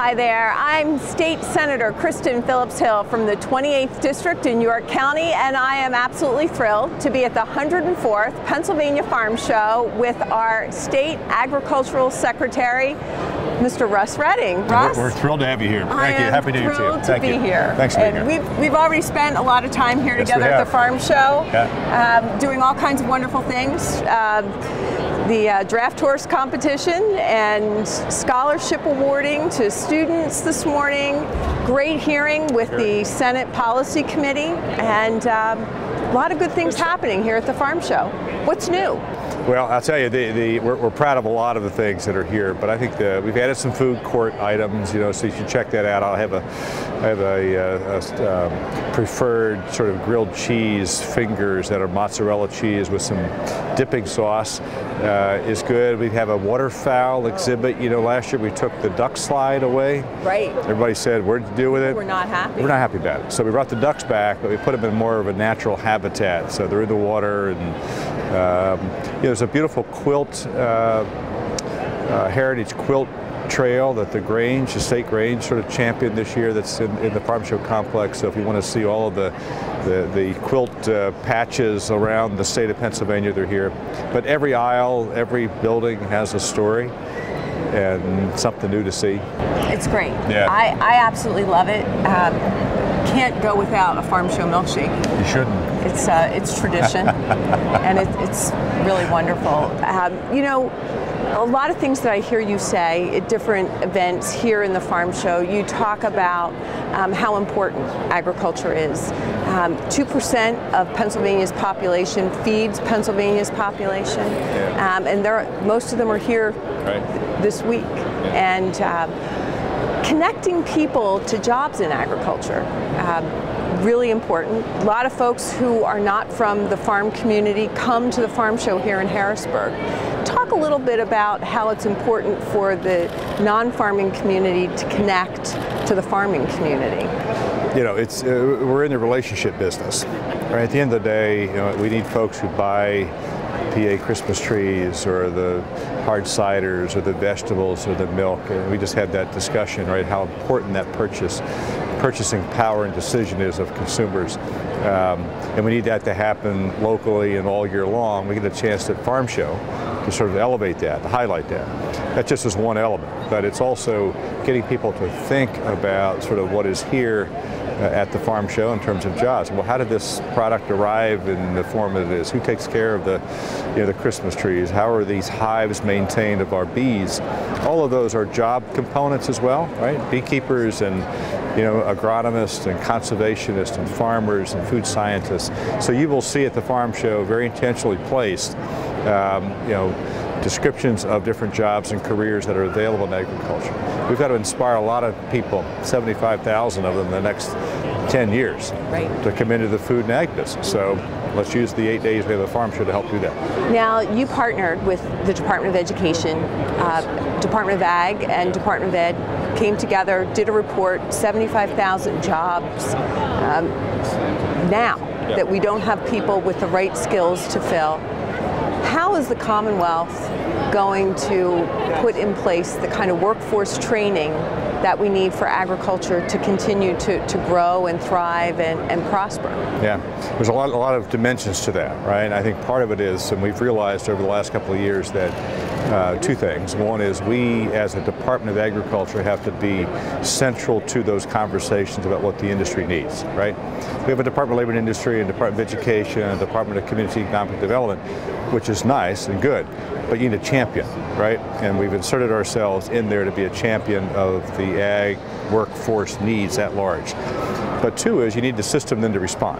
Hi there, I'm State Senator Kristin Phillips-Hill from the 28th District in York County, and I am absolutely thrilled to be at the 104th Pennsylvania Farm Show with our State Agricultural Secretary, Mr. Russ Redding. Russ? We're thrilled to have you here. Thank you. Happy New Year to you. Thrilled to be here. Thanks for being here. We've already spent a lot of time here together at the Farm Show, doing all kinds of wonderful things. The draft horse competition and scholarship awarding to students this morning. Great hearing with the Senate Policy Committee, and a lot of good things happening here at the Farm Show. What's new? Well, I'll tell you, we're proud of a lot of the things that are here, but I think we've added some food court items, so you should check that out. I have a preferred sort of grilled cheese fingers that are mozzarella cheese with some dipping sauce. Is good. We have a waterfowl exhibit. Last year we took the duck slide away. Right. Everybody said, what'd you do with it? We're not happy. We're not happy about it. So we brought the ducks back, but we put them in more of a natural habitat. So they're in the water, and there's a beautiful quilt, heritage quilt trail that the State Grange sort of championed this year, that's in the Farm Show complex. So if you want to see all of the quilt patches around the state of Pennsylvania, they're here. But every aisle, every building has a story and something new to see. It's great. Yeah. I absolutely love it. Can't go without a Farm Show milkshake. You shouldn't. It's tradition, and it's really wonderful. A lot of things that I hear you say at different events here in the Farm Show, you talk about how important agriculture is. 2% of Pennsylvania's population feeds Pennsylvania's population, and most of them are here this week. And connecting people to jobs in agriculture, really important. A lot of folks who are not from the farm community come to the Farm Show here in Harrisburg. Talk a little bit about how it's important for the non-farming community to connect to the farming community. We're in the relationship business. At the end of the day, we need folks who buy PA Christmas trees or the hard ciders or the vegetables or the milk. And we just had that discussion, how important that purchasing power and decision is of consumers. And we need that to happen locally and all year long. We get a chance at Farm Show to sort of elevate that, to highlight that. That just is one element, but it's also getting people to think about sort of what is here at the Farm Show in terms of jobs. Well, how did this product arrive in the form that it is? Who takes care of the Christmas trees? How are these hives maintained of our bees? All of those are job components as well, right? Beekeepers and agronomists and conservationists and farmers and food scientists. So you will see at the Farm Show very intentionally placed descriptions of different jobs and careers that are available in agriculture. We've got to inspire a lot of people, 75,000 of them in the next 10 years, to come into the food and ag business. So let's use the 8 days we have a Farm Show to help do that. Now, you partnered with the Department of Education, Department of Ag, and Department of Ed, came together, did a report, 75,000 jobs now that we don't have people with the right skills to fill. How is the Commonwealth going to put in place the kind of workforce training that we need for agriculture to continue to grow and thrive and prosper? Yeah, there's a lot of dimensions to that, right? And I think part of it is, and we've realized over the last couple of years that two things. One is we, as a Department of Agriculture, have to be central to those conversations about what the industry needs, right? We have a Department of Labor and Industry, and Department of Education, and Department of Community Economic Development, which is nice and good, but you need a champion, right? And we've inserted ourselves in there to be a champion of the ag workforce needs at large. But two is you need the system then to respond.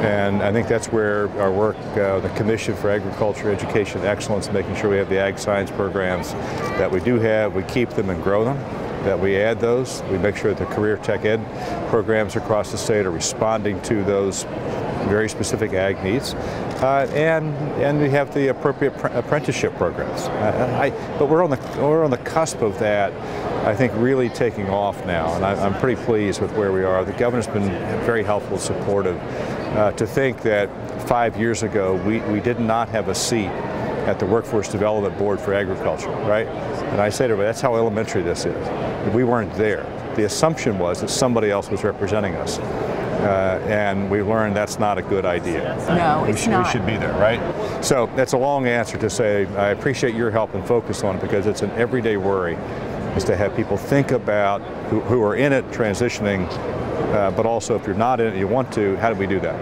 And I think that's where our work, the Commission for Agriculture, Education, Excellence, making sure we have the ag science programs that we do have, we keep them and grow them, that we add those. We make sure that the career tech ed programs across the state are responding to those very specific ag needs. And we have the appropriate apprenticeship programs. But we're on the cusp of that, I think, really taking off now, and I'm pretty pleased with where we are. The governor's been very helpful and supportive. To think that 5 years ago we did not have a seat at the Workforce Development Board for Agriculture, right? And I say to her, that's how elementary this is. We weren't there. The assumption was that somebody else was representing us. And we learned that's not a good idea. No, it's not. We should be there, right? So that's a long answer to say I appreciate your help and focus on it, because it's an everyday worry, is to have people think about who are in it, transitioning, but also if you're not in it, you want to, how do we do that?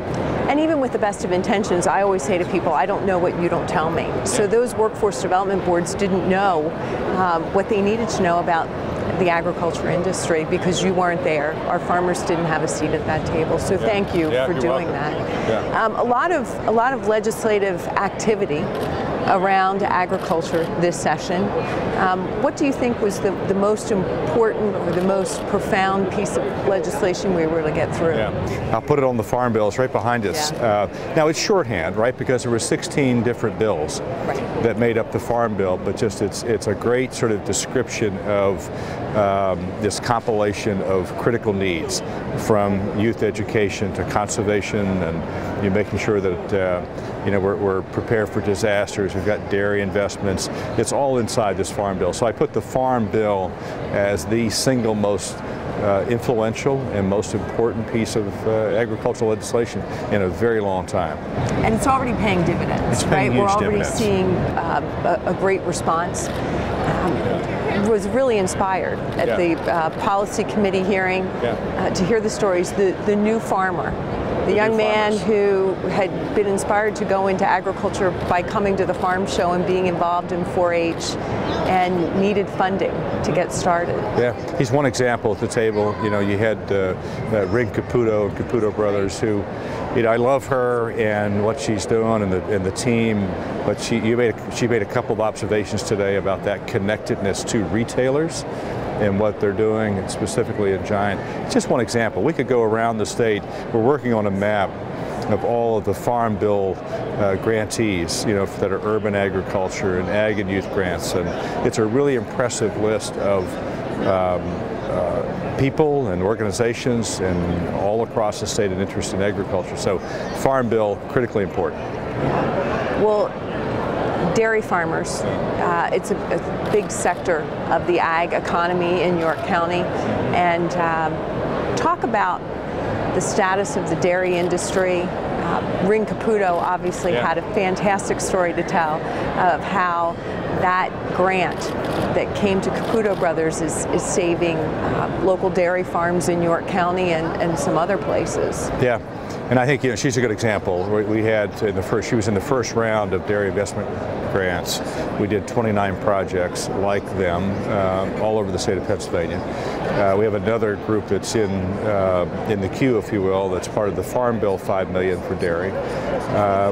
And even with the best of intentions, I always say to people, I don't know what you don't tell me. So those workforce development boards didn't know what they needed to know about the agriculture industry because you weren't there. Our farmers didn't have a seat at that table. So thank you for doing that. Yeah. A lot of legislative activity around agriculture this session. What do you think was the most important or the most profound piece of legislation we were able to get through? Yeah. I'll put it on the farm bill. It's right behind us. Yeah. Now it's shorthand, right? Because there were 16 different bills that made up the farm bill, but just it's a great sort of description of this compilation of critical needs, from youth education to conservation, and you're making sure that we're prepared for disasters. We've got dairy investments. It's all inside this farm bill. So I put the farm bill as the single most influential and most important piece of agricultural legislation in a very long time. And it's already paying dividends, right? We're already seeing a great response. Was really inspired at the policy committee hearing to hear the stories. The new farmer, the young man who had been inspired to go into agriculture by coming to the farm show and being involved in 4-H and needed funding to get started. Yeah, he's one example at the table. You had Rig Caputo and Caputo Brothers, who, I love her and what she's doing and the team, but she made a couple of observations today about that connectedness to retailers and what they're doing, and specifically in Giant. It's just one example. We could go around the state. We're working on a map of all of the Farm Bill grantees, that are urban agriculture and ag and youth grants, and it's a really impressive list of people and organizations and all across the state and interest in agriculture. So Farm Bill, critically important. Well, dairy farmers, it's a big sector of the ag economy in York County, and talk about the status of the dairy industry. Ring Caputo obviously had a fantastic story to tell of how that grant that came to Caputo Brothers is saving local dairy farms in York County and some other places. Yeah, and I think she's a good example. We had she was in the first round of dairy investment grants. We did 29 projects like them all over the state of Pennsylvania. We have another group that's in the queue, if you will, that's part of the Farm Bill, $5 million for dairy.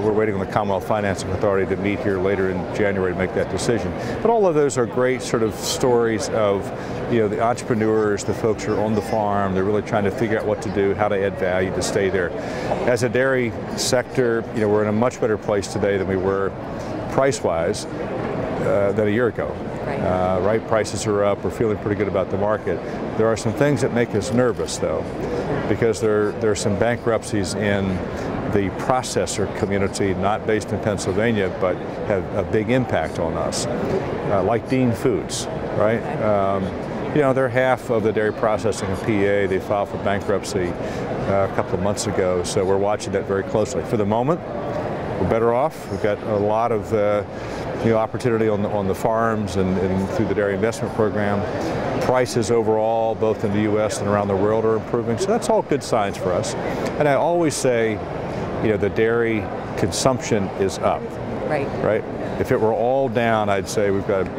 We're waiting on the Commonwealth Financing Authority to meet here later in January to make that decision. But all of those are great sort of stories of the entrepreneurs, the folks who are on the farm. They're really trying to figure out what to do, how to add value to stay there. As a dairy sector, we're in a much better place today than we were price-wise than a year ago. Right, prices are up. We're feeling pretty good about the market. There are some things that make us nervous, though, because there are some bankruptcies in the processor community, not based in Pennsylvania, but have a big impact on us, like Dean Foods, right? They're half of the dairy processing in PA. They filed for bankruptcy a couple of months ago, so we're watching that very closely. For the moment, we're better off. We've got a lot of opportunity on the farms and through the dairy investment program. Prices overall, both in the U.S. and around the world, are improving, so that's all good signs for us. And I always say, the dairy consumption is up. Right? If it were all down, I'd say we've got a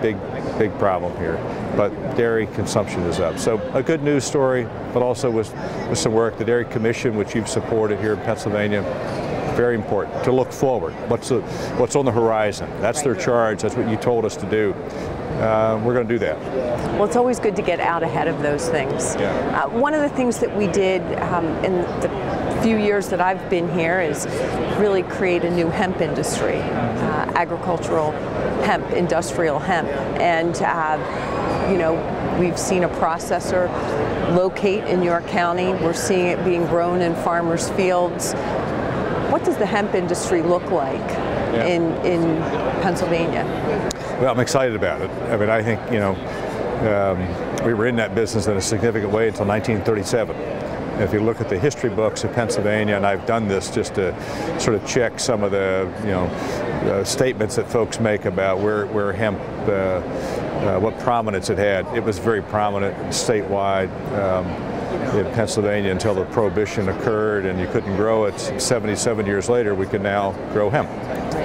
big problem here. But dairy consumption is up. So a good news story, but also with some work. The Dairy Commission, which you've supported here in Pennsylvania, very important to look forward. What's on the horizon? That's their charge. That's what you told us to do. We're going to do that. Well, it's always good to get out ahead of those things. One of the things that we did in the few years that I've been here is really create a new hemp industry, agricultural hemp, industrial hemp, and we've seen a processor locate in York County. We're seeing it being grown in farmers' fields. What does the hemp industry look like in Pennsylvania. Well, I'm excited about it. I mean, I think, you know, we were in that business in a significant way until 1937. If you look at the history books of Pennsylvania, and I've done this just to sort of check some of the, you know, statements that folks make about where hemp, what prominence it had. It was very prominent statewide in Pennsylvania until the Prohibition occurred, and you couldn't grow it. 77 years later, we can now grow hemp.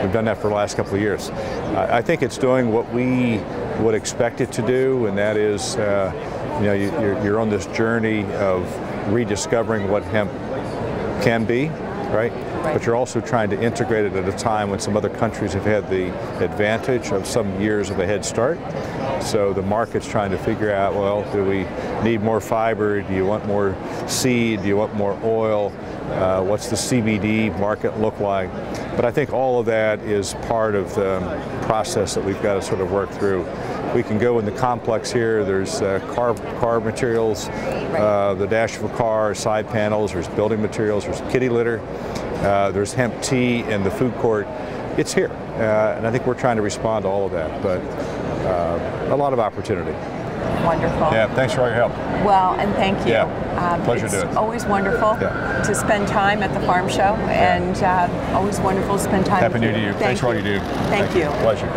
We've done that for the last couple of years. I think it's doing what we would expect it to do, and that is, you know, you're on this journey of rediscovering what hemp can be, right? But you're also trying to integrate it at a time when some other countries have had the advantage of some years of a head start. So the market's trying to figure out, well, do we need more fiber? Do you want more seed? Do you want more oil? What's the CBD market look like? But I think all of that is part of the process that we've got to sort of work through. We can go in the complex here. There's car materials, the dash of a car, side panels, there's building materials, there's kitty litter, there's hemp tea in the food court. It's here, and I think we're trying to respond to all of that, but a lot of opportunity. Wonderful. Yeah, thanks for all your help. Well, and thank you. Yeah, pleasure doing it. It's always wonderful to spend time at the farm show, and always wonderful to spend time Happy with you. New Year. Thanks for all you do. Thank you. Pleasure.